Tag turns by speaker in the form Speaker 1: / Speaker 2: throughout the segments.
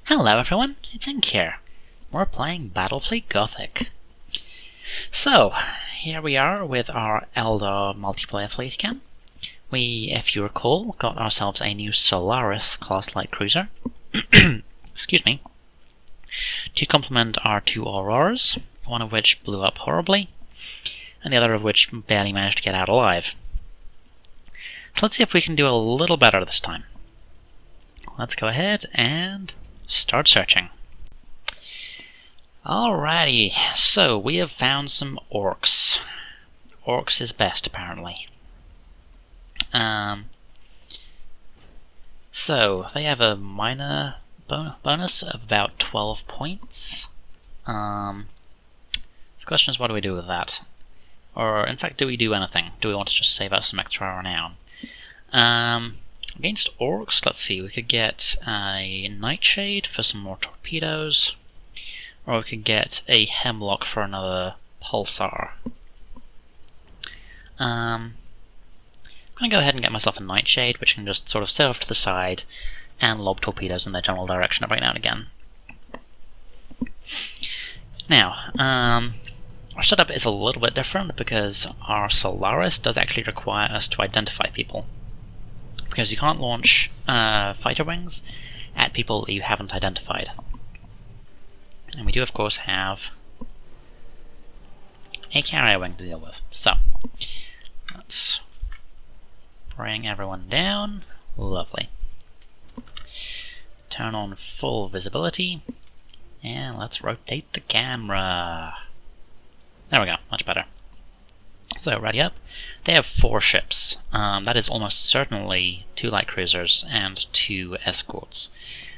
Speaker 1: Hello everyone, it's Inque here. We're playing Battlefleet Gothic. So, here we are with our Eldar multiplayer fleet again. We, if you recall, got ourselves a new Solaris class light cruiser. Excuse me. To complement our two Auroras, one of which blew up horribly, and the other of which barely managed to get out alive. So let's see if we can do a little better this time. Let's go ahead and start searching. Alrighty, so we have found some Orks. Orks is best, apparently. So, they have a minor bonus of about 12 points. The question is, what do we do with that? Or, in fact, do we do anything? Do we want to just save us some extra renown? Against Orks, let's see, we could get a Nightshade for some more torpedoes, or we could get a Hemlock for another Pulsar. I'm going to go ahead and get myself a Nightshade, which can just sort of sit off to the side and lob torpedoes in their general direction every now and again. Now, our setup is a little bit different because our Solaris does actually require us to identify people. Because you can't launch fighter wings at people that you haven't identified. And we do, of course, have a carrier wing to deal with. So, let's bring everyone down. Lovely. Turn on full visibility. And let's rotate the camera. There we go, much better. So, ready up. They have 4 ships. That is almost certainly 2 light cruisers and 2 escorts.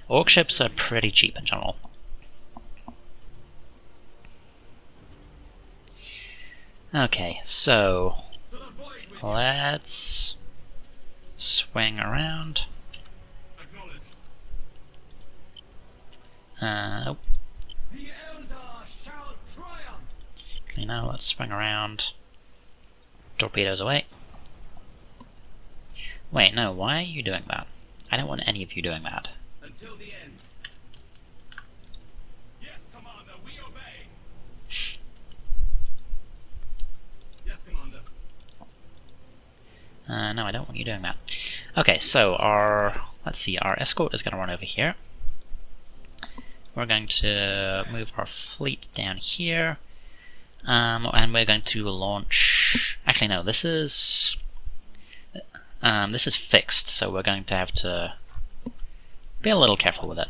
Speaker 1: Ork ships are pretty cheap in general. Okay, so let's swing around. Oh. Okay, now let's swing around. Torpedoes away. Wait, no, why are you doing that? I don't want any of you doing that.
Speaker 2: Until the end. Yes, Commander, we obey. Yes, Commander.
Speaker 1: No, I don't want you doing that. Okay, so our escort is going to run over here. We're going to move our fleet down here. And we're going to launch... Actually, no, this is fixed, so we're going to have to be a little careful with it.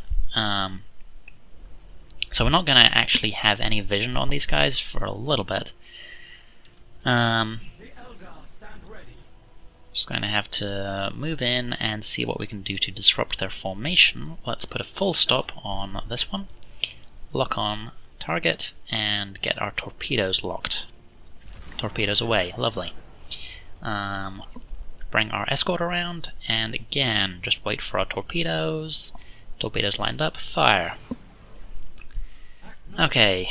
Speaker 1: So we're not going to actually have any vision on these guys for a little bit.
Speaker 2: The Eldar stand ready.
Speaker 1: Just going to have to move in and see what we can do to disrupt their formation. Let's put a full stop on this one. Lock on target and get our torpedoes locked. Torpedoes away, lovely. Bring our escort around, and again, just wait for our torpedoes. Torpedoes lined up, fire. Okay,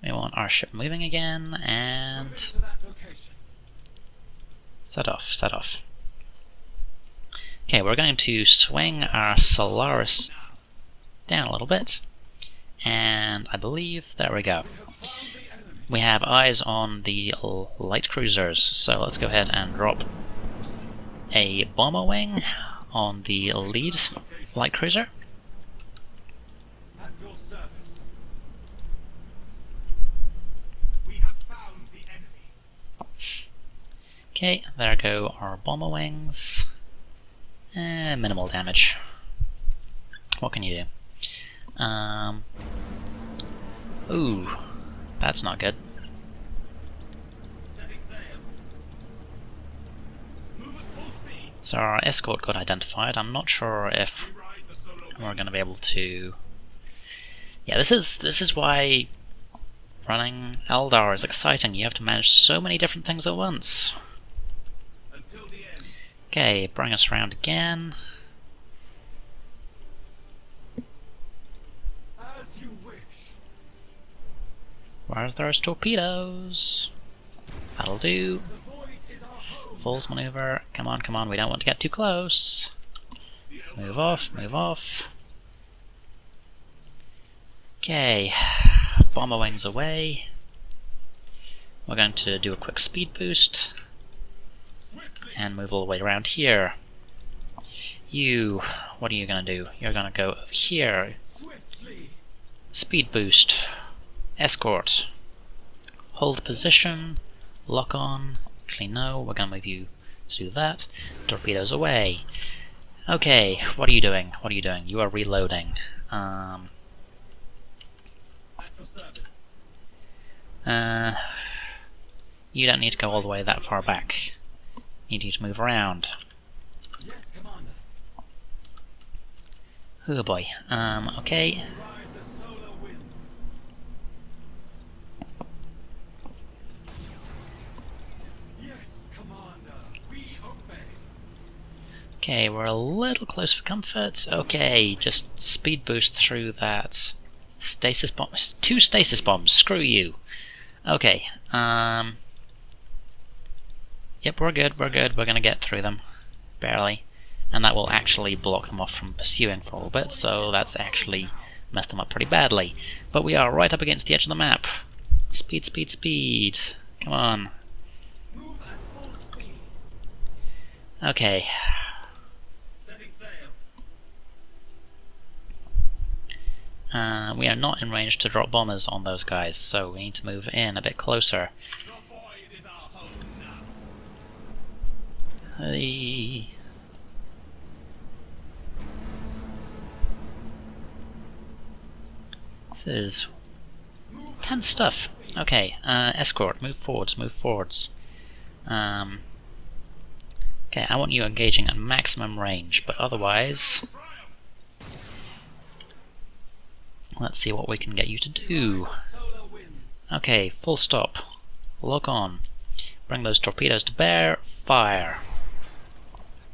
Speaker 1: we want our ship moving again, and set off, set off. Okay, we're going to swing our Solaris down a little bit. And I believe, there we go. We have eyes on the light cruisers, so let's go ahead and drop a bomber wing on the lead light cruiser.
Speaker 2: At your service. We have found the enemy.
Speaker 1: Okay, there go our bomber wings. Minimal damage. What can you do? Ooh, that's not good. So our escort got identified. I'm not sure if we're going to be able to... Yeah, this is why running Eldar is exciting. You have to manage so many different things at once. Okay, bring us around again. Where's those torpedoes? That'll do. False maneuver. Come on, come on, we don't want to get too close. Move off, move off. Okay, bomber wings away. We're going to do a quick speed boost and move all the way around here. You, what are you going to do? You're going to go over here. Speed boost. Escort. Hold position. Lock on. Actually no, we're going to move you to do that. Torpedoes away. Okay, what are you doing? What are you doing? You are reloading. You don't need to go all the way that far back. You need to move around.
Speaker 2: Yes, Commander.
Speaker 1: Oh boy. Okay.
Speaker 2: Ride the solar winds. Yes, Commander. We obey.
Speaker 1: Okay, we're a little close for comfort. Okay, just speed boost through that. Stasis bomb. 2 stasis bombs. Screw you. Okay. Yep, we're good. We're good. We're gonna get through them, barely, and that will actually block them off from pursuing for a little bit. So that's actually messed them up pretty badly. But we are right up against the edge of the map. Speed, speed, speed. Come on.
Speaker 2: Move at full speed.
Speaker 1: Okay.
Speaker 2: Setting sail.
Speaker 1: We are not in range to drop bombers on those guys, so we need to move in a bit closer.
Speaker 2: The void is our home now.
Speaker 1: Hey. This is tense stuff. Okay, escort, move forwards, move forwards. Okay, I want you engaging at maximum range, but otherwise, let's see what we can get you to do.
Speaker 2: Solar winds.
Speaker 1: Okay, full stop. Lock on. Bring those torpedoes to bear. Fire.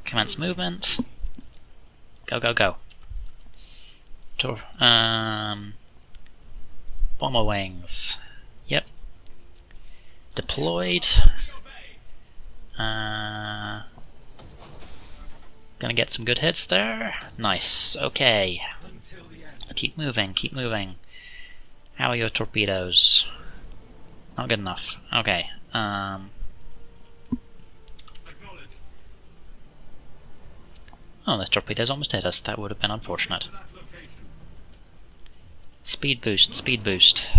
Speaker 1: Commence movement. Go, go, go. Bomber wings. Yep. Deployed. Gonna get some good hits there. Nice. Okay.
Speaker 2: Until the end.
Speaker 1: Let's keep moving, keep moving. How are your torpedoes? Not good enough. Okay.
Speaker 2: Acknowledged.
Speaker 1: Oh, the torpedoes almost hit us. That would have been unfortunate.
Speaker 2: To that location.
Speaker 1: Speed boost, speed boost.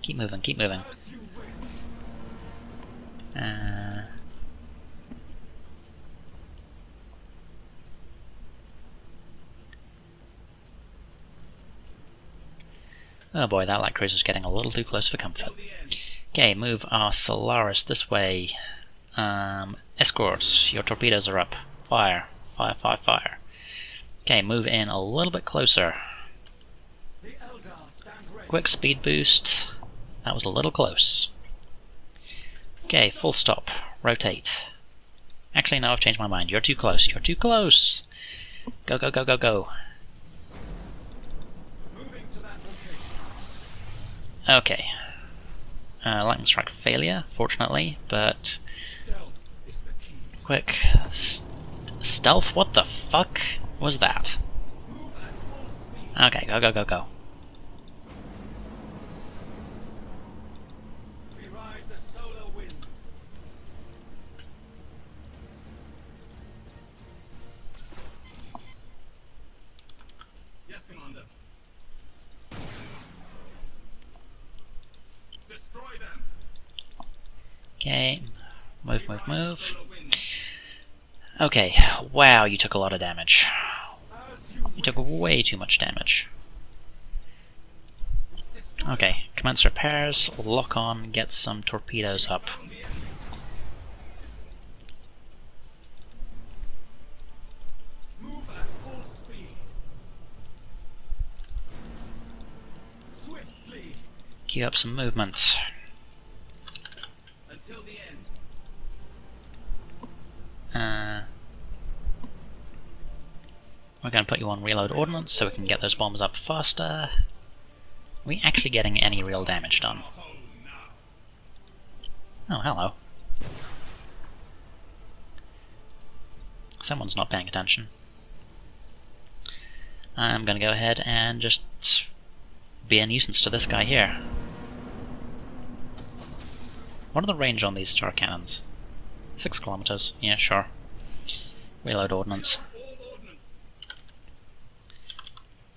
Speaker 1: Keep moving, keep moving.
Speaker 2: As you wish.
Speaker 1: Oh boy, that light cruiser's getting a little too close for comfort.
Speaker 2: Till the end.
Speaker 1: Okay, move our Solaris this way. Escorts, your torpedoes are up. Fire, fire, fire, fire. Okay, move in a little bit closer.
Speaker 2: The Eldar stand ready.
Speaker 1: Quick speed boost. That was a little close. Okay, full stop. Rotate. Actually, no, I've changed my mind. You're too close. You're too close. Go, go, go, go, go.
Speaker 2: Moving to that location.
Speaker 1: Okay. Lightning strike failure, fortunately, but
Speaker 2: Stealth is the key.
Speaker 1: quick stealth. What the fuck was that?
Speaker 2: Move at full speed.
Speaker 1: Okay, go, go, go, go.
Speaker 2: We ride the solar winds. Yes, Commander. Destroy them.
Speaker 1: Okay, move, move, move.
Speaker 2: Solar winds.
Speaker 1: Okay, wow, you took a lot of damage.
Speaker 2: As you
Speaker 1: You took way too much damage. Okay, commence repairs, lock on, get some torpedoes up.
Speaker 2: found the enemy. Move at full speed. Swiftly
Speaker 1: Queue up some movement.
Speaker 2: until the end.
Speaker 1: We're going to put you on reload ordnance so we can get those bombs up faster. Are we actually getting any real damage done?
Speaker 2: Home now.
Speaker 1: Oh, hello. Someone's not paying attention. I'm gonna go ahead and just be a nuisance to this guy here. What are the range on these star cannons? 6 kilometers. Yeah, sure. Reload ordnance.
Speaker 2: All ordnance.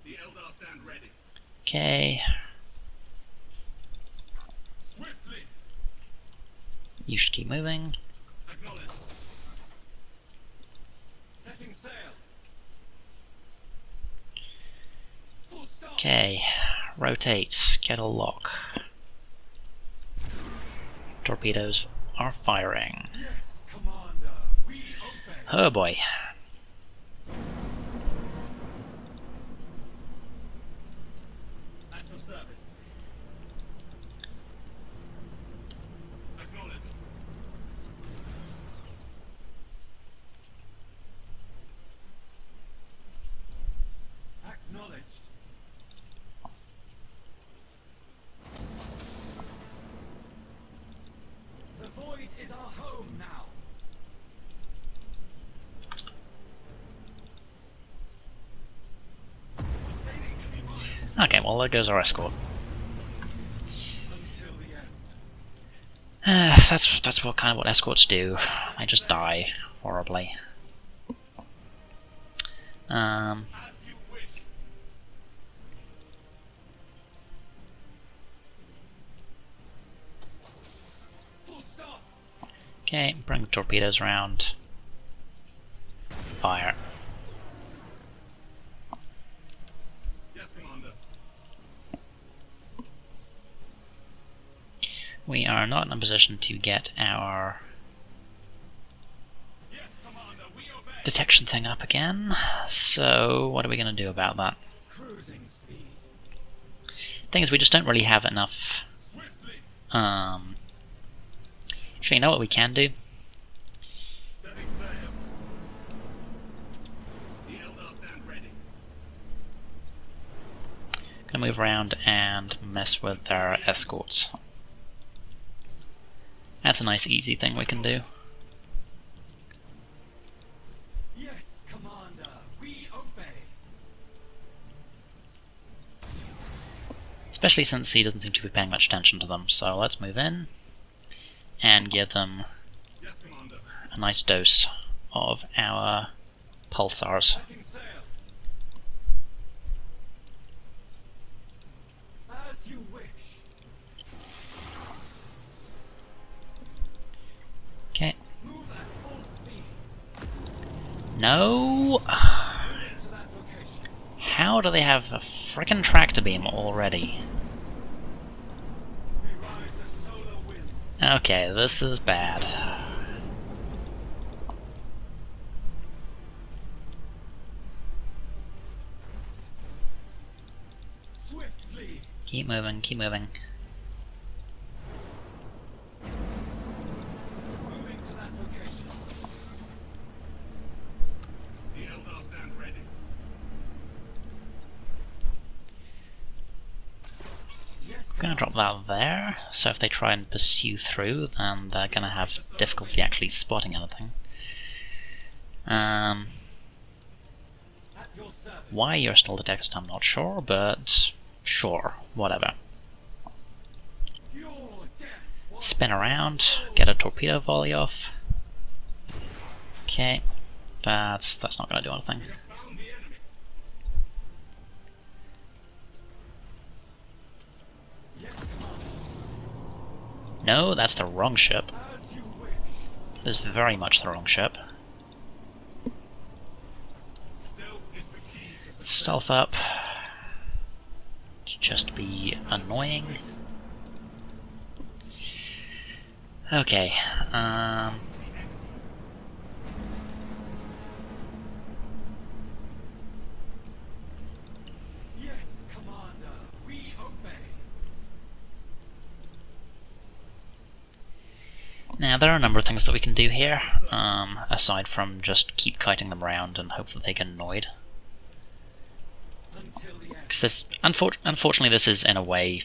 Speaker 2: The Eldar stand ready.
Speaker 1: Okay.
Speaker 2: Swiftly.
Speaker 1: You should keep moving.
Speaker 2: Acknowledge. Setting sail. Full stop.
Speaker 1: Okay. Rotate. Get a lock. Torpedoes are firing.
Speaker 2: Yes, Commander. We obey.
Speaker 1: Oh boy.
Speaker 2: At your service. Acknowledged. Acknowledged. The void is our home now. Sustaining heavy fire
Speaker 1: Okay, well there goes our escort.
Speaker 2: until the end.
Speaker 1: That's what kind of what escorts do. They just die horribly.
Speaker 2: As you wish. Full stop.
Speaker 1: Okay, bring the torpedoes around. Fire.
Speaker 2: Yes, Commander.
Speaker 1: We are not in a position to get our
Speaker 2: Yes, Commander. We obey.
Speaker 1: detection thing up again, so what are we going to do about that?
Speaker 2: Cruising speed.
Speaker 1: Thing is, we just don't really have enough.
Speaker 2: Swiftly.
Speaker 1: Actually, you know what we can do?
Speaker 2: Setting sail. The Eldar stand ready.
Speaker 1: Gonna move around and mess with their escorts. That's a nice, easy thing we can do.
Speaker 2: Yes, Commander. We obey.
Speaker 1: Especially since he doesn't seem to be paying much attention to them, so let's move in and give them
Speaker 2: Yes, Commander.
Speaker 1: a nice dose of our pulsars.
Speaker 2: Setting sail. As you wish.
Speaker 1: Okay.
Speaker 2: Move at full speed.
Speaker 1: No!
Speaker 2: To that location.
Speaker 1: How do they have a frickin' tractor beam already?
Speaker 2: We ride the solar winds.
Speaker 1: Okay, this is bad.
Speaker 2: Swiftly.
Speaker 1: Keep moving, keep moving.
Speaker 2: Moving to that location. The Eldar stand ready. Yes,
Speaker 1: I'm gonna drop that there, so if they try and pursue through, then they're gonna have difficulty actually spotting anything.
Speaker 2: At your service.
Speaker 1: Why you're still detected, I'm not sure, but sure, whatever.
Speaker 2: Your death was
Speaker 1: Spin around, get a torpedo volley off. Okay, that's not gonna do anything.
Speaker 2: We have found the enemy. Yes, Commander.
Speaker 1: No, that's the wrong ship.
Speaker 2: As you wish.
Speaker 1: That is very much the wrong ship.
Speaker 2: Stealth is the key to success.
Speaker 1: Stealth up. To just be annoying. Okay,
Speaker 2: Yes, Commander. We obey.
Speaker 1: now there are a number of things that we can do here, aside from just keep kiting them around and hope that they get annoyed.
Speaker 2: Until the end.
Speaker 1: Because this, unfortunately, this is in a way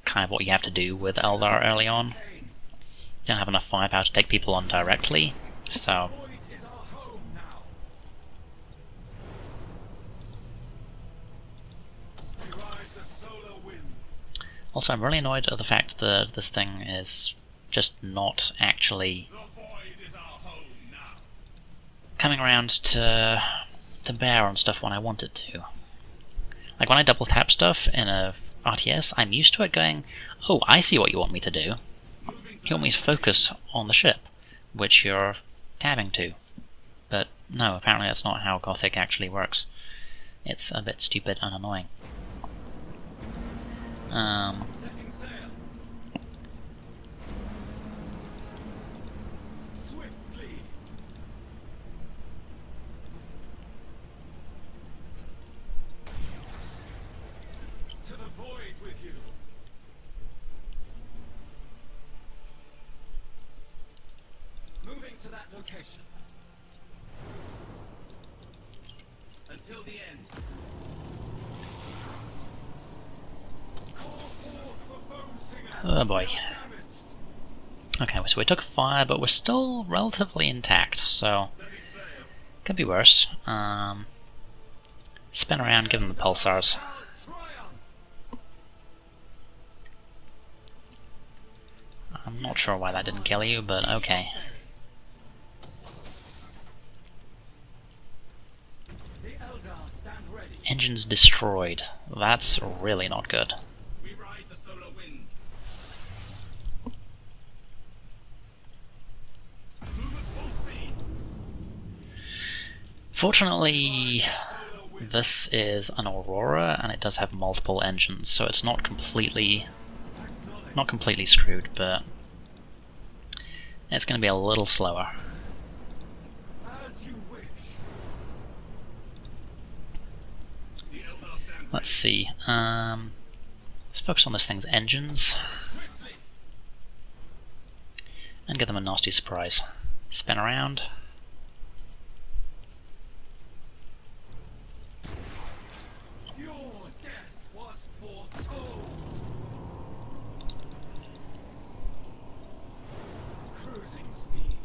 Speaker 1: kind of what you have to do with Eldar early on. You don't have enough firepower to take people on directly, so
Speaker 2: Void is our home now.
Speaker 1: Also, I'm really annoyed at the fact that this thing is just not actually
Speaker 2: The void is our home now.
Speaker 1: coming around to bear on stuff when I want it to. Like when I double tap stuff in a RTS, I'm used to it going, oh, I see what you want me to do. You want me to focus on the ship, which you're tabbing to. But no, apparently that's not how Gothic actually works. It's a bit stupid and annoying.
Speaker 2: Setting sail. Swiftly. To the void with you. Moving to that location. Until the end. Call forth the bone singer.
Speaker 1: Oh boy.
Speaker 2: Damaged.
Speaker 1: Okay, so we took fire, but we're still relatively intact, so
Speaker 2: Setting sail.
Speaker 1: could be worse. Spin around, give them the pulsars.
Speaker 2: Triumph.
Speaker 1: I'm not sure why that didn't kill you, but okay.
Speaker 2: The Eldar stand ready.
Speaker 1: Engines destroyed. That's really not good.
Speaker 2: We ride the solar winds. Move at full speed.
Speaker 1: Fortunately,
Speaker 2: Solar wind.
Speaker 1: this is an Aurora, and it does have multiple engines, so it's not completely screwed, but it's going to be a little slower.
Speaker 2: As you wish. The Eldar stand
Speaker 1: Let's see. Let's focus on this thing's engines
Speaker 2: swiftly.
Speaker 1: and give them a nasty surprise. Spin around.
Speaker 2: Your death was foretold. Cruising speed.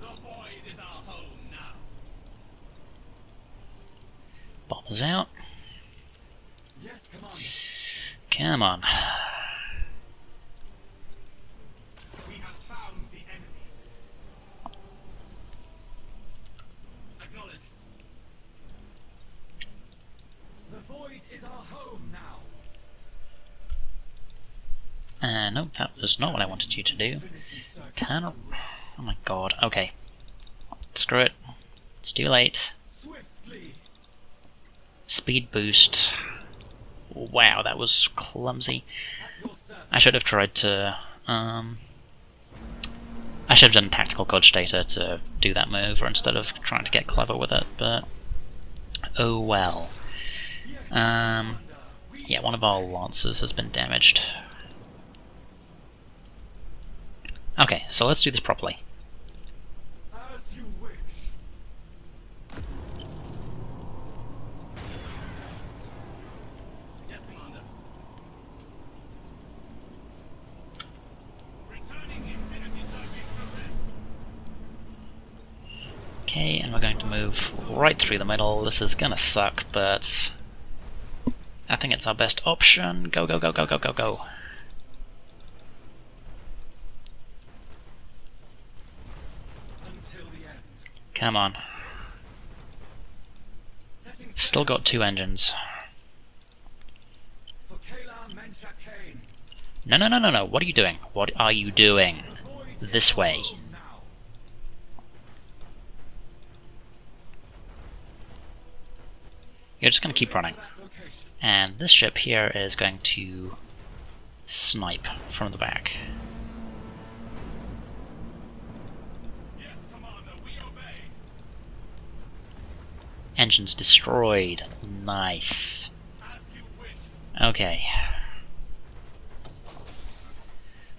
Speaker 2: The void is our home now.
Speaker 1: Bombers out.
Speaker 2: Yes, Commander.
Speaker 1: Come on.
Speaker 2: We have found the enemy. Acknowledged. The void is our home now.
Speaker 1: Nope, that was not what I wanted you to do.
Speaker 2: Infinity circle.
Speaker 1: Turn. Oh my god. Okay. Screw it. It's too late.
Speaker 2: Swiftly.
Speaker 1: Speed boost. Wow, that was clumsy.
Speaker 2: At your service.
Speaker 1: I should have tried to. I should have done tactical coach data to do that move, or instead of trying to get clever with it. But oh well. Yeah, one of our lancers has been damaged. Okay, so let's do this properly.
Speaker 2: As you wish. Yes, Commander. Returning infinity circuit process.
Speaker 1: Okay, and we're going to move right through the middle. This is gonna suck, but I think it's our best option. Go, go, go, go, go, go, go.
Speaker 2: Until the end.
Speaker 1: Come on.
Speaker 2: Setting
Speaker 1: Still
Speaker 2: sail
Speaker 1: got 2 engines.
Speaker 2: for Kayla Mensha Kane.
Speaker 1: No, no, no, no, no. What are you doing? What are you doing?
Speaker 2: The void
Speaker 1: This
Speaker 2: is
Speaker 1: way.
Speaker 2: home now.
Speaker 1: You're just gonna keep running.
Speaker 2: To that location.
Speaker 1: And this ship here is going to snipe from the back.
Speaker 2: Yes, Commander, we obey.
Speaker 1: Engines destroyed. Nice.
Speaker 2: As you wish.
Speaker 1: Okay.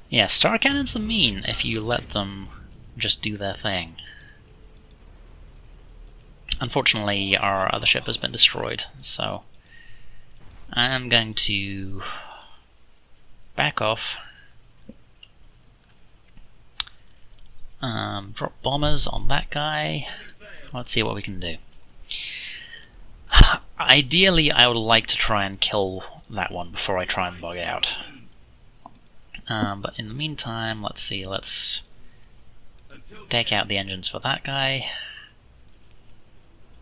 Speaker 1: Yeah, star cannons are mean if you let them just do their thing. Unfortunately, our other ship has been destroyed, so I'm going to back off. Drop bombers on that guy. Let's see what we can do. Ideally, I would like to try and kill that one before I try and bug out. But in the meantime, let's see, let's take out the engines for that guy.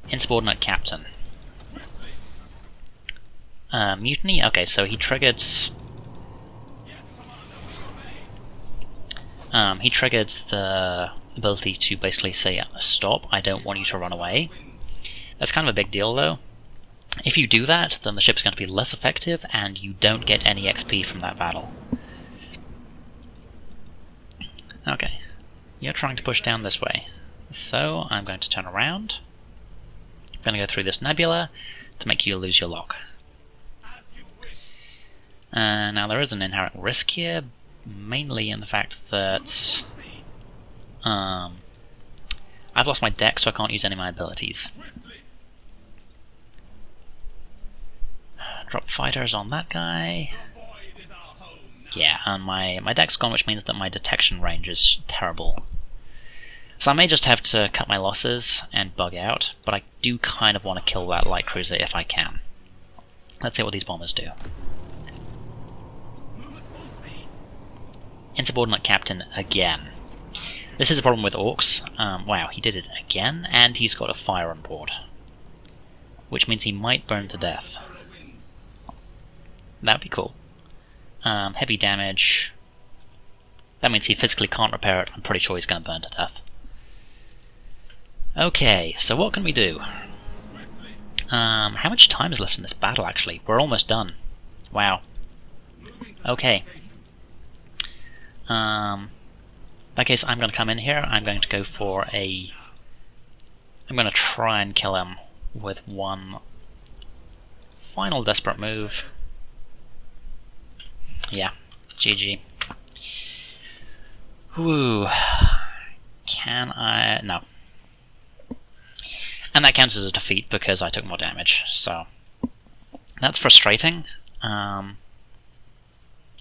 Speaker 1: Insubordinate captain. Mutiny? Okay, so he triggered... he triggered the ability to basically say, stop, I don't want you to run away. That's kind of a big deal though. If you do that, then the ship's going to be less effective and you don't get any XP from that battle. Okay, you're trying to push down this way. So I'm going to turn around. I'm going to go through this nebula to make you lose your lock. Now there is an inherent risk here, mainly in the fact that I've lost my deck, so I can't use any of my abilities. Drop fighters on that guy. Yeah, and my deck's gone, which means that my detection range is terrible. So I may just have to cut my losses and bug out, but I do kind of want to kill that light cruiser if I can. Let's see what these bombers do. Insubordinate captain again. This is a problem with Orks. Wow, he did it again, and he's got a fire on board. Which means he might burn to death. That'd be cool. Heavy damage. That means he physically can't repair it. I'm pretty sure he's going to burn to death. Okay, so what can we do? How much time is left in this battle, actually? We're almost done. Wow. Okay. In that case, I'm going to come in here. I'm going to go for a... I'm going to try and kill him with one final desperate move. Yeah, GG. Whew. Can I... no. And that counts as a defeat because I took more damage, so... that's frustrating. But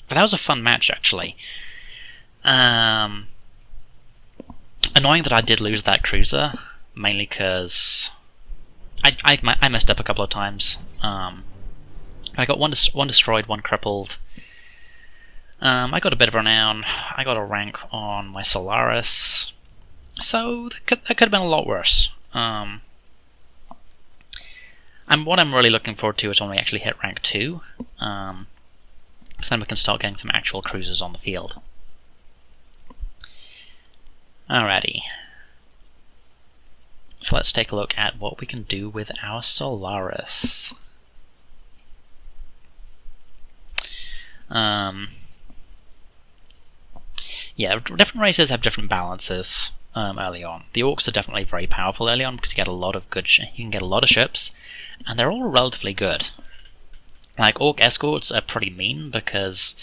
Speaker 1: that was a fun match, actually. Annoying that I did lose that cruiser, mainly because I messed up a couple of times. I got one destroyed, one crippled. I got a bit of renown. I got a rank on my Solaris, so that could have been a lot worse. And what I'm really looking forward to is when we actually hit rank 2, so then we can start getting some actual cruisers on the field. Alrighty. So let's take a look at what we can do with our Solaris. Yeah, different races have different balances early on. The Orks are definitely very powerful early on because you get a lot of good you can get a lot of ships, and they're all relatively good. Like, Ork escorts are pretty mean because,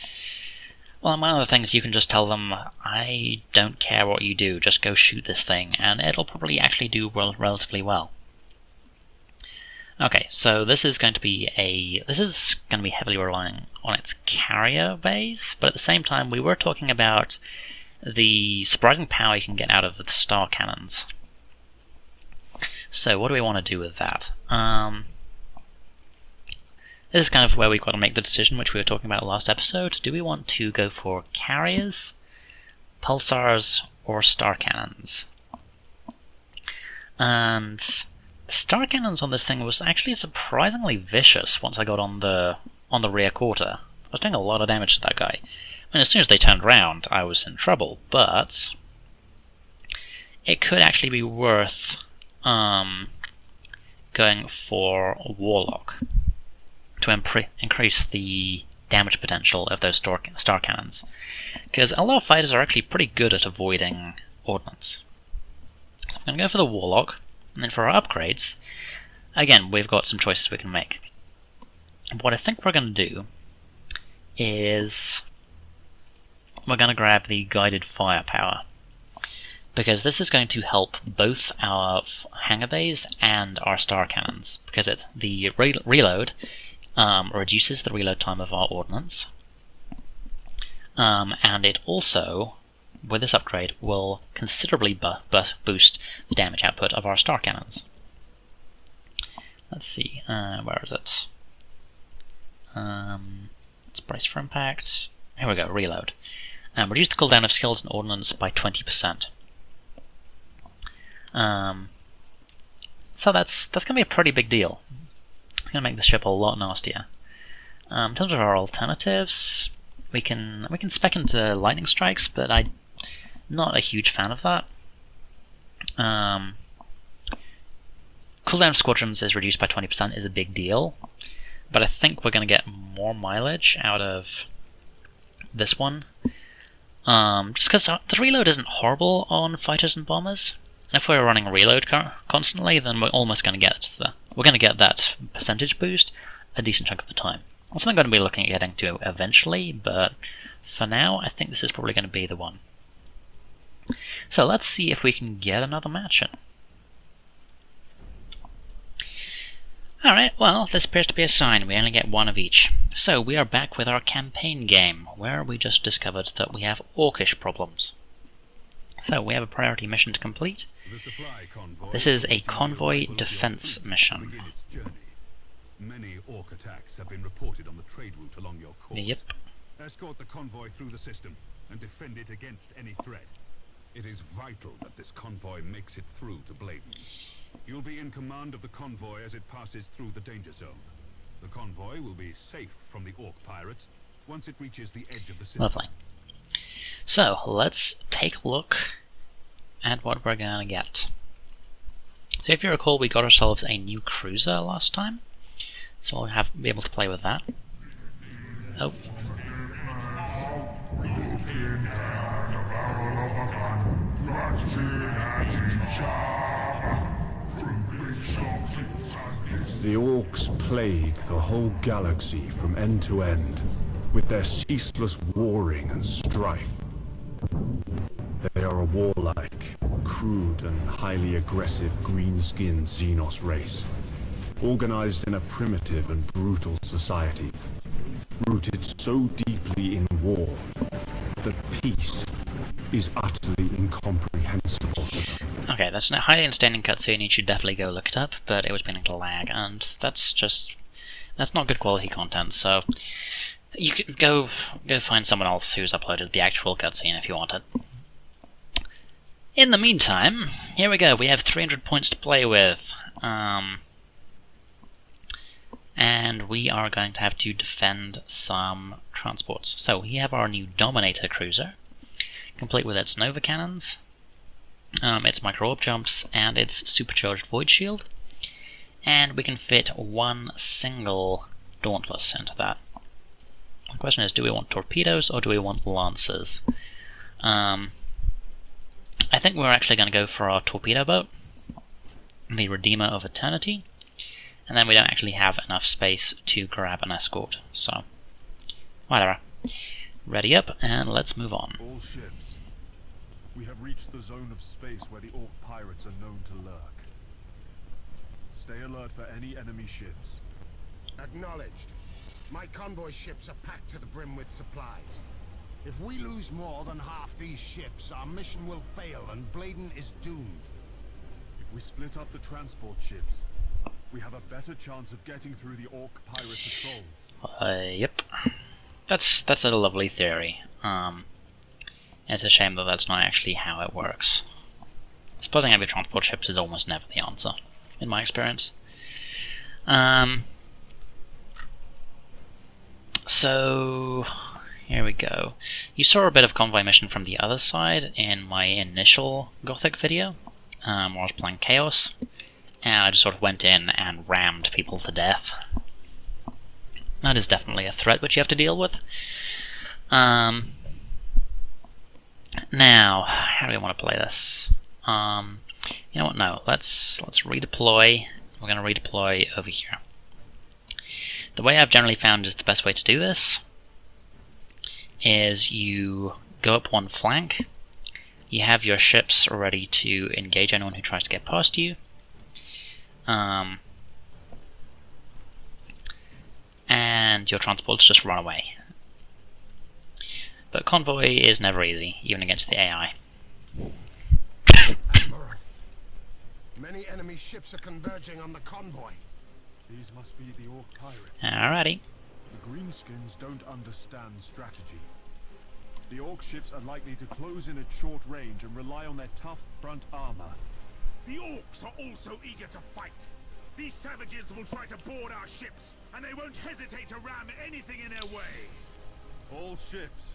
Speaker 1: well, one of the things you can just tell them, I don't care what you do, just go shoot this thing, and it'll probably actually do relatively well. Okay, so this is going to be heavily relying on its carrier bays, but at the same time we were talking about the surprising power you can get out of the star cannons. So what do we want to do with that? This is kind of where we've got to make the decision which we were talking about last episode. Do we want to go for carriers, pulsars, or star cannons? And star cannons on this thing was actually surprisingly vicious once I got on the rear quarter. I was doing a lot of damage to that guy. I mean, as soon as they turned around, I was in trouble, but it could actually be worth going for a Warlock to increase the damage potential of those star cannons. Because Eldar fighters are actually pretty good at avoiding ordnance. So I'm going to go for the Warlock. And then for our upgrades, again, we've got some choices we can make. What I think we're going to do is we're going to grab the guided firepower, because this is going to help both our hangar bays and our star cannons, because the reload reduces the reload time of our ordnance, and it also, with this upgrade, will considerably boost the damage output of our star cannons. let's see, where is it? Let's brace for impact. Here we go, reload. Reduce the cooldown of skills and ordnance by 20%. So that's gonna be a pretty big deal. It's gonna make the ship a lot nastier. In terms of our alternatives, we can spec into lightning strikes, but I'm not a huge fan of that. Cooldown of squadrons is reduced by 20% is a big deal, but I think we're going to get more mileage out of this one. Just because the reload isn't horrible on fighters and bombers, and if we're running reload constantly, then we're almost going to get that percentage boost a decent chunk of the time. That's something I'm going to be looking at getting to eventually, but for now, I think this is probably going to be the one. So let's see if we can get another match in. Alright, well, this appears to be a sign. We only get one of each. So we are back with our campaign game, where we just discovered that we have Orkish problems. So we have a priority mission to complete. This is a convoy defense mission.
Speaker 2: Many Ork attacks have been reported on the trade route along your course.
Speaker 1: Yep.
Speaker 2: Escort the convoy through the system and defend it against any threat. It is vital that this convoy makes it through to Bladen. You'll be in command of the convoy as it passes through the danger zone. The convoy will be safe from the Ork pirates once it reaches the edge of the system.
Speaker 1: Lovely. So, let's take a look at what we're gonna get. So if you recall, we got ourselves a new cruiser last time. So we'll be able to play with that. Oh.
Speaker 3: The Orks plague the whole galaxy from end to end, with their ceaseless warring and strife. They are a warlike, crude and highly aggressive green-skinned Xenos race, organized in a primitive and brutal society, rooted so deeply in war that peace is utterly incomprehensible to them.
Speaker 1: Okay, that's a highly entertaining cutscene. You should definitely go look it up, but it was beginning to lag, and that's not good quality content. So you could go find someone else who's uploaded the actual cutscene if you want it. In the meantime, here we go. We have 300 points to play with, and we are going to have to defend some transports. So we have our new Dominator cruiser, complete with its Nova cannons, its micro-orb jumps, and its supercharged void shield. And we can fit one single Dauntless into that. The question is, do we want torpedoes or do we want lancers? I think we're actually going to go for our torpedo boat, the Redeemer of Eternity, and then we don't actually have enough space to grab an escort, so whatever. Ready up, and let's move on.
Speaker 4: All ships. We have reached the zone of space where the Ork pirates are known to lurk. Stay alert for any enemy ships.
Speaker 5: Acknowledged. My convoy ships are packed to the brim with supplies. If we lose more than half these ships, our mission will fail and Bladen is doomed.
Speaker 4: If we split up the transport ships, we have a better chance of getting through the Ork pirate patrols.
Speaker 1: Yep. That's a lovely theory. It's a shame that that's not actually how it works. Splitting up your transport ships is almost never the answer, in my experience. So here we go. You saw a bit of convoy mission from the other side in my initial Gothic video, where I was playing Chaos, and I just sort of went in and rammed people to death. That is definitely a threat which you have to deal with. Now, how do we want to play this? You know what? No, let's redeploy. We're going to redeploy over here. The way I've generally found is the best way to do this is you go up one flank. You have your ships ready to engage anyone who tries to get past you. And your transports just run away. But convoy is never easy, even against the AI.
Speaker 5: Admiral, many enemy ships are converging on the convoy.
Speaker 4: These must be the Orc pirates.
Speaker 1: Alrighty.
Speaker 4: The greenskins don't understand strategy. The Orc ships are likely to close in at short range and rely on their tough front armor.
Speaker 5: The Orks are also eager to fight. These savages will try to board our ships, and they won't hesitate to ram anything in their way.
Speaker 4: All ships,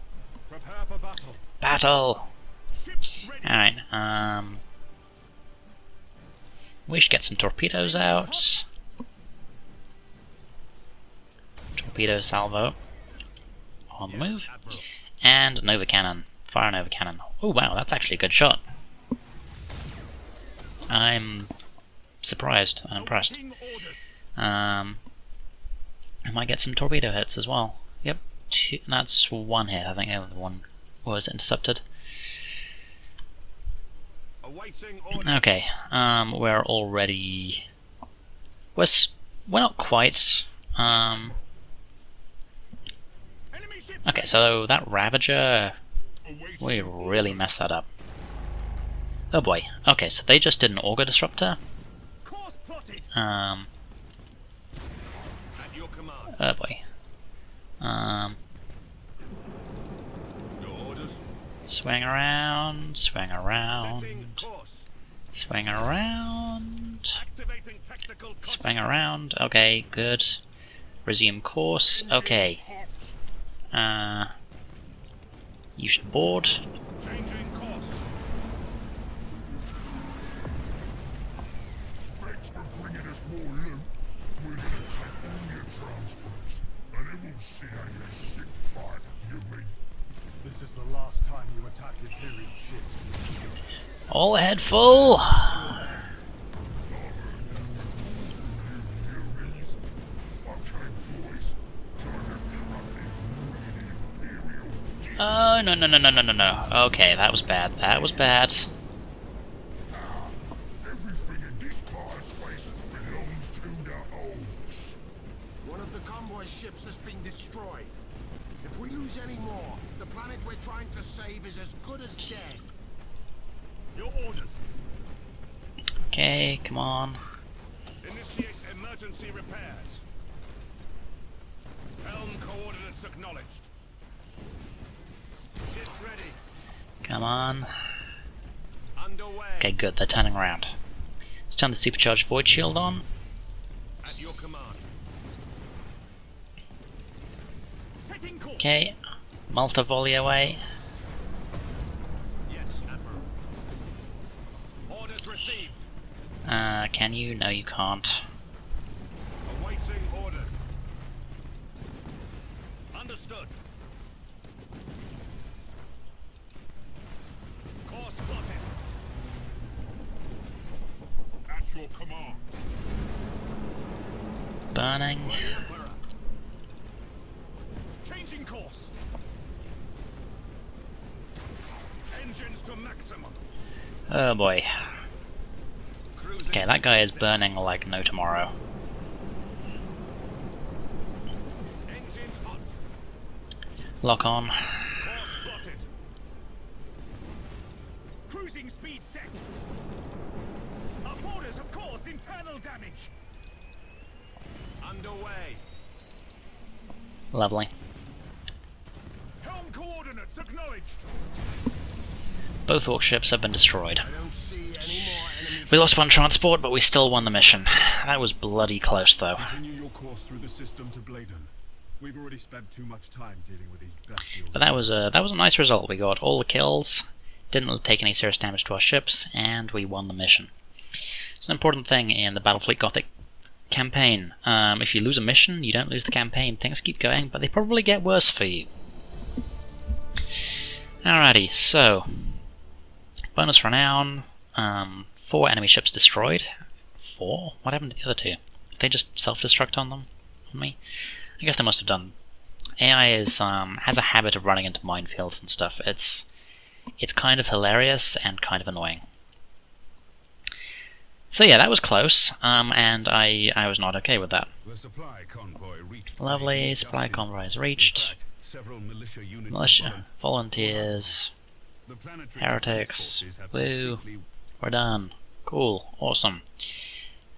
Speaker 4: prepare for battle.
Speaker 1: Battle!
Speaker 5: Ships ready.
Speaker 1: Alright, we should get some torpedoes out. Torpedo salvo. On the move.
Speaker 2: Admiral.
Speaker 1: And Nova Cannon. Fire Nova Cannon. Oh wow, that's actually a good shot. I'm surprised and impressed.
Speaker 5: Awaiting orders.
Speaker 1: I might get some torpedo hits as well. Yep, that's one hit. I think the other one was intercepted.
Speaker 5: Awaiting orders.
Speaker 1: Okay, we're already... We're not quite...
Speaker 5: Enemy ships
Speaker 1: Okay, so that Ravager...
Speaker 5: awaiting
Speaker 1: We really messed that up. Oh boy. Okay, so they just did an Auger Disruptor.
Speaker 5: course plotted.
Speaker 1: At
Speaker 5: your command.
Speaker 1: Oh boy.
Speaker 5: Your orders.
Speaker 1: Swing around, swing around,
Speaker 5: Setting course.
Speaker 1: swing around,
Speaker 5: Activating tactical
Speaker 1: swing around. Okay, good. Resume course. Okay. You should board.
Speaker 5: Changing course.
Speaker 3: Thanks for bringing us more loot. We're gonna take all your transports, and it won't see how your ship fight, you mean?
Speaker 4: This is the last time you attack Imperial ships.
Speaker 1: All ahead full.
Speaker 3: Humans. Okay, boys. Time to cut these greedy Imperial.
Speaker 1: Oh no no no no no no no. Okay, that was bad. That was bad.
Speaker 3: Everything in this part of space belongs to the Orks.
Speaker 5: One of the convoy ships has been destroyed. If we lose any more, the planet we're trying to save is as good as dead. Your orders.
Speaker 1: Okay, come on.
Speaker 5: Initiate emergency repairs. Helm coordinates acknowledged. Ship ready.
Speaker 1: Come on.
Speaker 5: Underway.
Speaker 1: Okay, good. They're turning around. Let's turn the supercharged void shield on.
Speaker 5: At your command. Setting course.
Speaker 1: Okay, Malta volley away.
Speaker 5: Yes, Admiral. Orders received.
Speaker 1: Can you? No, you can't.
Speaker 5: Awaiting orders. Understood. Course plotted.
Speaker 3: At your command.
Speaker 1: Burning.
Speaker 5: Emperor. Changing course. Engines to maximum.
Speaker 1: Oh boy.
Speaker 5: Cruising
Speaker 1: Okay, that guy is
Speaker 5: speed
Speaker 1: burning like no tomorrow.
Speaker 5: set. Engines hot.
Speaker 1: Lock on.
Speaker 5: Course plotted. Cruising speed set. Our boarders have caused internal damage. Underway.
Speaker 1: Lovely.
Speaker 5: Helm coordinates acknowledged.
Speaker 1: Both Orc ships have been destroyed.
Speaker 5: I don't see any more enemy.
Speaker 1: We lost one transport, but we still won the mission. That was bloody close, though.
Speaker 4: Continue your course through the system to Bladen. We've already spent too much time dealing with these bestials.
Speaker 1: But that was a nice result. We got all the kills, didn't take any serious damage to our ships, and we won the mission. It's an important thing in the Battlefleet Gothic campaign. If you lose a mission, you don't lose the campaign. Things keep going, but they probably get worse for you. Alrighty, so bonus renown. 4 enemy ships destroyed. 4? What happened to the other 2? Did they just self-destruct on them? On me? I guess they must have done. AI is has a habit of running into minefields and stuff. It's kind of hilarious and kind of annoying. So yeah, that was close, and I was not okay with that.
Speaker 2: The supply convoy reached.
Speaker 1: Lovely,
Speaker 2: just
Speaker 1: supply
Speaker 2: in-
Speaker 1: convoy is
Speaker 2: in
Speaker 1: reached.
Speaker 2: fact, several militia units
Speaker 1: Militia, volunteers,
Speaker 2: The planetary
Speaker 1: heretics,
Speaker 2: defense forces have
Speaker 1: woo.
Speaker 2: completely-
Speaker 1: We're done. Cool, awesome.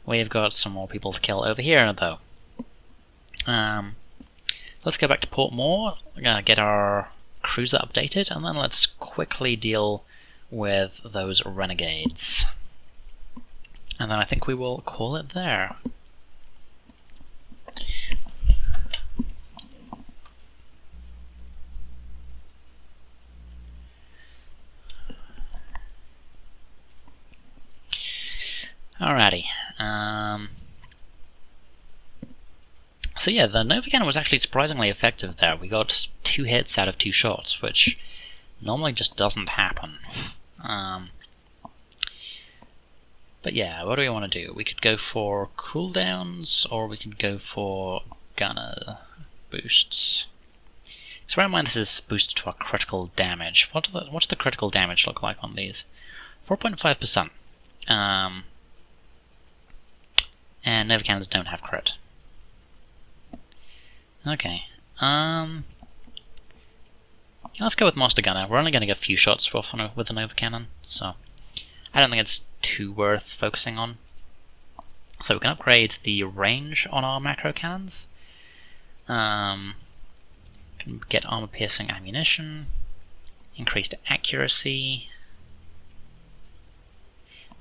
Speaker 1: We've got some more people to kill over here, though. Let's go back to Port Moore, get our cruiser updated, and then let's quickly deal with those renegades. And then I think we will call it there. Alrighty. So yeah, the Nova Cannon was actually surprisingly effective there. We got 2 hits out of 2 shots, which normally just doesn't happen. But yeah, what do we want to do? We could go for cooldowns, or we could go for gunner boosts. So bear in mind this is boosted to our critical damage. What's the critical damage look like on these? 4.5%. And Nova Cannons don't have crit. Okay. Let's go with Monster Gunner. We're only going to get a few shots with the Nova Cannon, so I don't think it's too worth focusing on. So we can upgrade the range on our macro cannons. Can get armor-piercing ammunition, increased accuracy.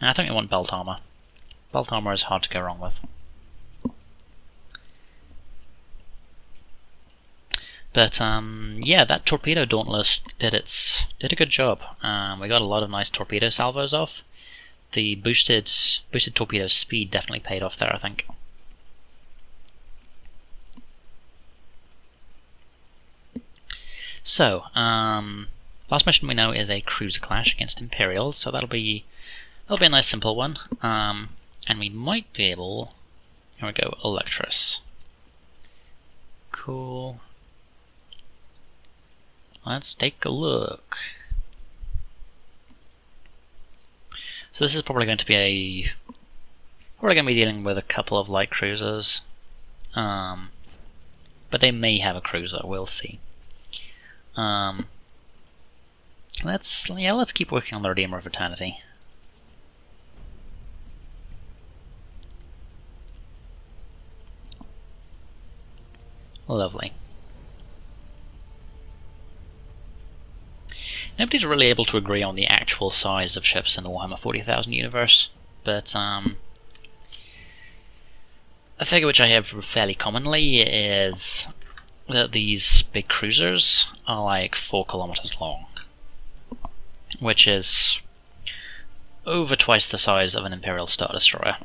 Speaker 1: And I think we want belt armor. Belt armor is hard to go wrong with. But yeah, that torpedo dauntless did a good job. We got a lot of nice torpedo salvos off. The boosted torpedo speed definitely paid off there, I think. So, last mission we know is a cruiser clash against Imperials, so that'll be a nice simple one. And we might be able. Here we go, Electrus. Cool. Let's take a look. So this is probably going to be dealing with a couple of light cruisers, but they may have a cruiser. We'll see. Let's keep working on the Redeemer of Eternity. Lovely. Nobody's really able to agree on the actual size of ships in the Warhammer 40,000 universe, but a figure which I have fairly commonly is that these big cruisers are like 4 kilometers long, which is over twice the size of an Imperial Star Destroyer.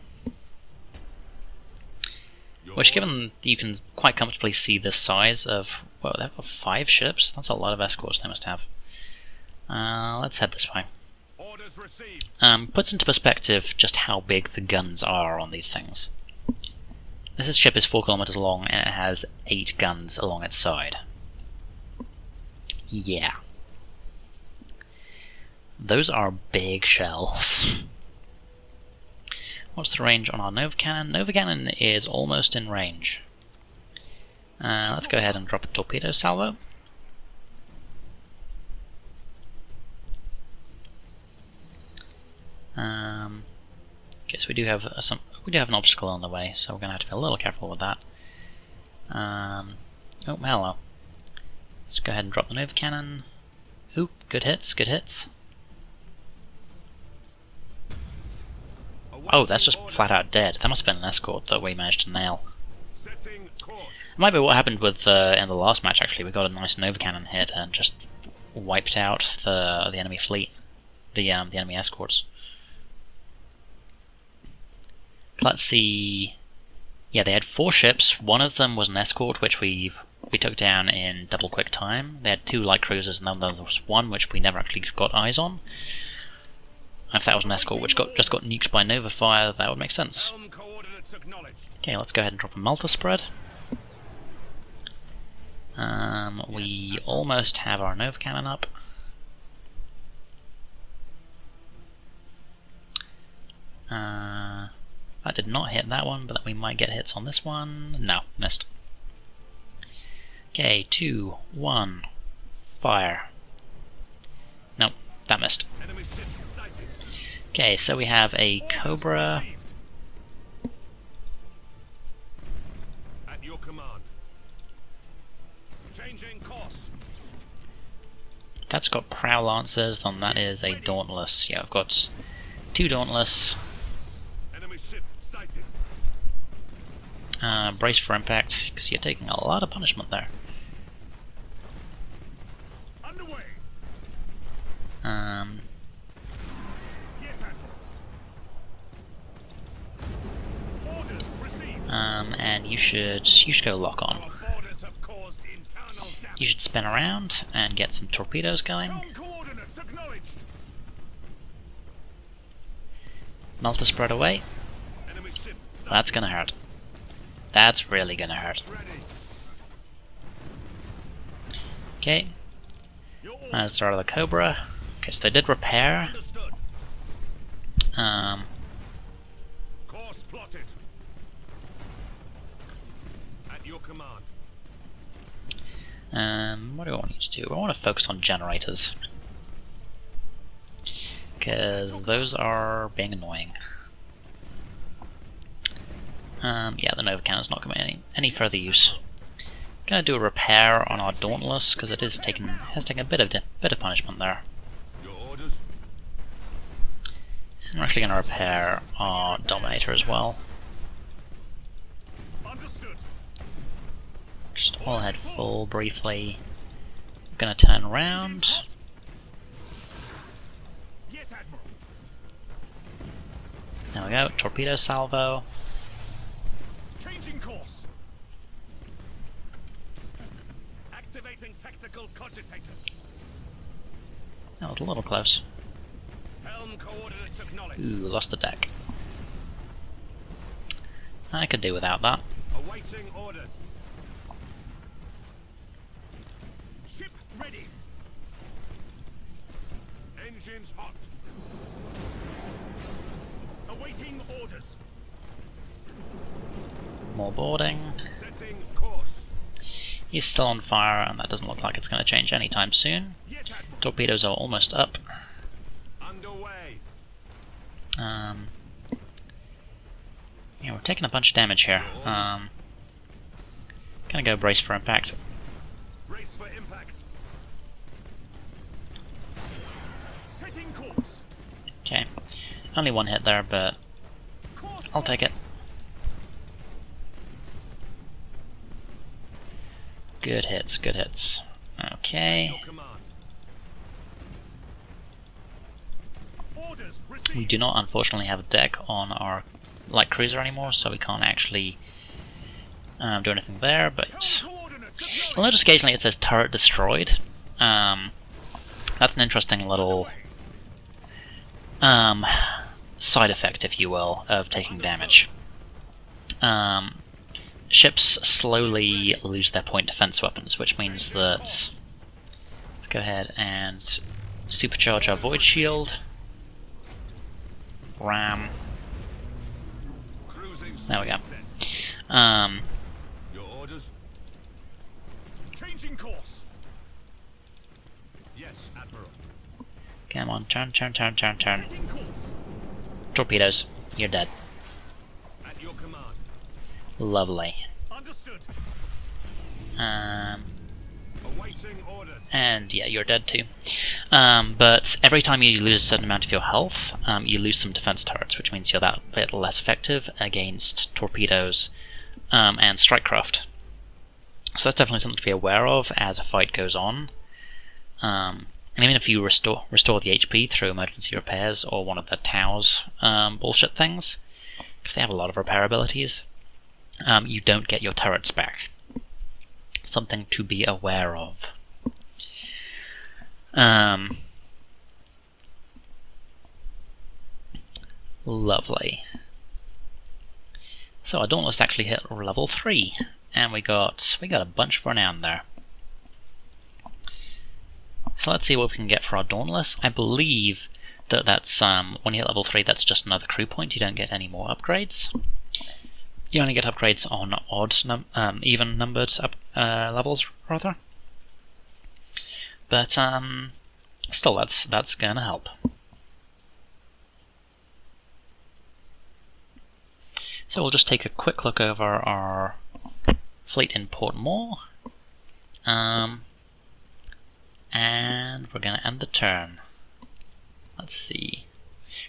Speaker 1: Which, given you can quite comfortably see the size of, well, they've got 5 ships, that's a lot of escorts they must have. Let's head this way. Puts into perspective just how big the guns are on these things. This ship is 4 kilometers long and it has 8 guns along its side. Yeah. Those are big shells. What's the range on our Nova Cannon? Nova Cannon is almost in range. Let's go ahead and drop a torpedo salvo. Guess we do have an obstacle on the way, so we're gonna have to be a little careful with that. Oh, hello. Let's go ahead and drop the Nova Cannon. Oop, good hits, good hits. Oh, that's just flat out dead. That must have been an escort that we managed to nail. It might be what happened with in the last match. Actually, we got a nice Nova Cannon hit and just wiped out the enemy fleet, the enemy escorts. Let's see. Yeah, they had 4 ships. One of them was an escort, which we took down in double quick time. They had 2 light cruisers, and then there was one which we never actually got eyes on. And if that was an escort which just got nuked by Nova Fire, that would make sense. Okay, let's go ahead and drop a Malta spread. We almost have our Nova Cannon up. That did not hit that one, but we might get hits on this one. No, missed. Okay, 2, 1, fire. Nope, that missed. Okay, so we have a Cobra.
Speaker 2: command. Changing course.
Speaker 1: That's got Prow Lancers, then that is a Dauntless. Yeah, I've got 2 Dauntless.
Speaker 2: Enemy ship sighted.
Speaker 1: Brace for impact, because you're taking a lot of punishment there.
Speaker 2: Underway. Yes, Admiral. Orders received.
Speaker 1: And you should go lock on.
Speaker 2: Our borders have caused internal damage.
Speaker 1: You should spin around and get some torpedoes going.
Speaker 2: Coordinates acknowledged.
Speaker 1: Melter spread away.
Speaker 2: Enemy ship sighted.
Speaker 1: That's gonna hurt. That's really gonna hurt.
Speaker 2: Ready.
Speaker 1: Okay,
Speaker 2: Your orders.
Speaker 1: that's the start of the Cobra. Okay, so they did repair.
Speaker 2: Understood.
Speaker 1: Um,
Speaker 2: Course plotted. At your command.
Speaker 1: what do I want you to do? I want to focus on generators. Because those are being annoying. Yeah, the Nova Cannon's not going to be any further use. Gonna do a repair on our Dauntless, because it has taken a bit of punishment there.
Speaker 2: Your orders.
Speaker 1: And we're actually gonna repair our Dominator as well.
Speaker 2: Understood.
Speaker 1: Just all head full briefly. We're gonna turn around.
Speaker 2: Yes, Admiral.
Speaker 1: There we go, torpedo salvo.
Speaker 2: Changing course. Activating tactical cogitators.
Speaker 1: That was a little close.
Speaker 2: Helm coordinates acknowledged.
Speaker 1: Ooh, lost the deck. I could do without that.
Speaker 2: Awaiting orders. Ship ready. Engines hot. Awaiting orders.
Speaker 1: More boarding.
Speaker 2: Setting course.
Speaker 1: He's still on fire, and that doesn't look like it's going to change anytime soon.
Speaker 2: Yes, Admiral.
Speaker 1: Torpedoes are almost up.
Speaker 2: Underway.
Speaker 1: Yeah, we're taking a bunch of damage here. Gonna go brace for impact.
Speaker 2: Race for impact. Setting course.
Speaker 1: Okay, only one hit there, but
Speaker 2: Course
Speaker 1: I'll take it. Good hits, good hits. Okay,
Speaker 2: Your command. Orders received.
Speaker 1: we do not unfortunately have a deck on our light cruiser anymore, so we can't actually do anything there, but
Speaker 2: Coordinates
Speaker 1: you'll notice occasionally it says turret destroyed. That's an interesting little side effect, if you will, of taking damage. Ships slowly lose their point defense weapons, which means that... Let's go ahead and supercharge our void shield. Ram.
Speaker 2: Cruising
Speaker 1: There we go.
Speaker 2: set. Your orders. Changing course. Yes, Admiral.
Speaker 1: Come on, turn.
Speaker 2: Setting course.
Speaker 1: Torpedoes. You're dead.
Speaker 2: At your command.
Speaker 1: Lovely.
Speaker 2: Understood. Awaiting orders.
Speaker 1: And yeah, you're dead too. But every time you lose a certain amount of your health, you lose some defense turrets, which means you're that bit less effective against torpedoes and strikecraft. So that's definitely something to be aware of as a fight goes on. And even if you restore the HP through emergency repairs or one of the Tau's bullshit things, because they have a lot of repair abilities, you don't get your turrets back. Something to be aware of. Lovely. So our Dauntless actually hit level 3, and we got a bunch of renown there. So let's see what we can get for our Dauntless. I believe that that's when you hit level 3, that's just another crew point. You don't get any more upgrades. You only get upgrades on even numbered levels, rather. But still, that's gonna help. So we'll just take a quick look over our fleet in Port Moore. And we're going to end the turn. Let's see.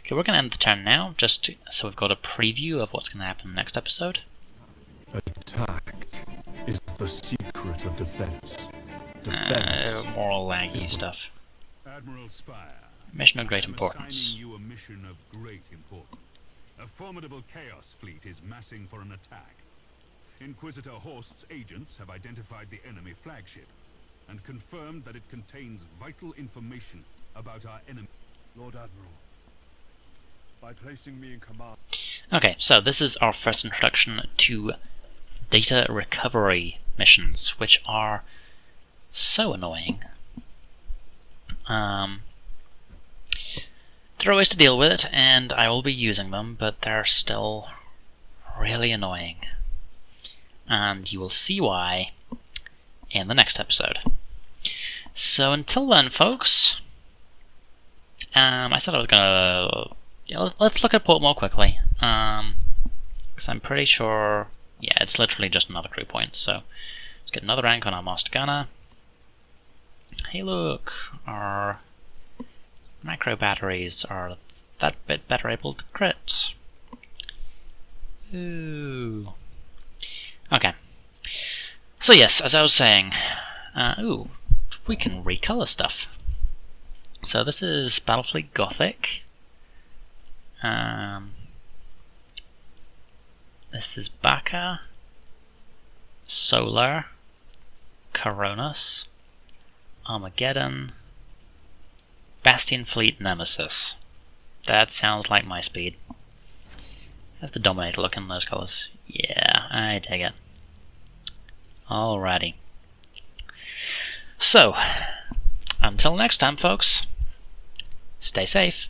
Speaker 1: Okay, we're going to end the turn now, just so we've got a preview of what's going to happen next episode.
Speaker 3: Attack is the secret of defense. Defense.
Speaker 1: More laggy stuff.
Speaker 2: Admiral Spire.
Speaker 1: Mission of great
Speaker 2: I'm
Speaker 1: importance.
Speaker 2: assigning you a mission of great importance. A formidable Chaos fleet is massing for an attack. Inquisitor Horst's agents have identified the enemy flagship and confirmed that it contains vital information about our enemy.
Speaker 4: Lord Admiral, by placing me in command...
Speaker 1: Okay, so this is our first introduction to data recovery missions, which are so annoying. There are ways to deal with it, and I will be using them, but they're still really annoying. And you will see why in the next episode. So until then, folks, I said I was gonna... Yeah, let's look at Port more quickly. Because I'm pretty sure... Yeah, it's literally just another crew point, so let's get another rank on our Master Gunner. Hey look, our macro batteries are that bit better able to crit. Ooh. Okay. So yes, as I was saying, ooh, we can recolor stuff. So this is Battlefleet Gothic. This is Baka, Solar, Coronas, Armageddon, Bastion Fleet Nemesis. That sounds like my speed. That's the Dominator look in those colours. Yeah, I dig it. Alrighty. So, until next time, folks, stay safe.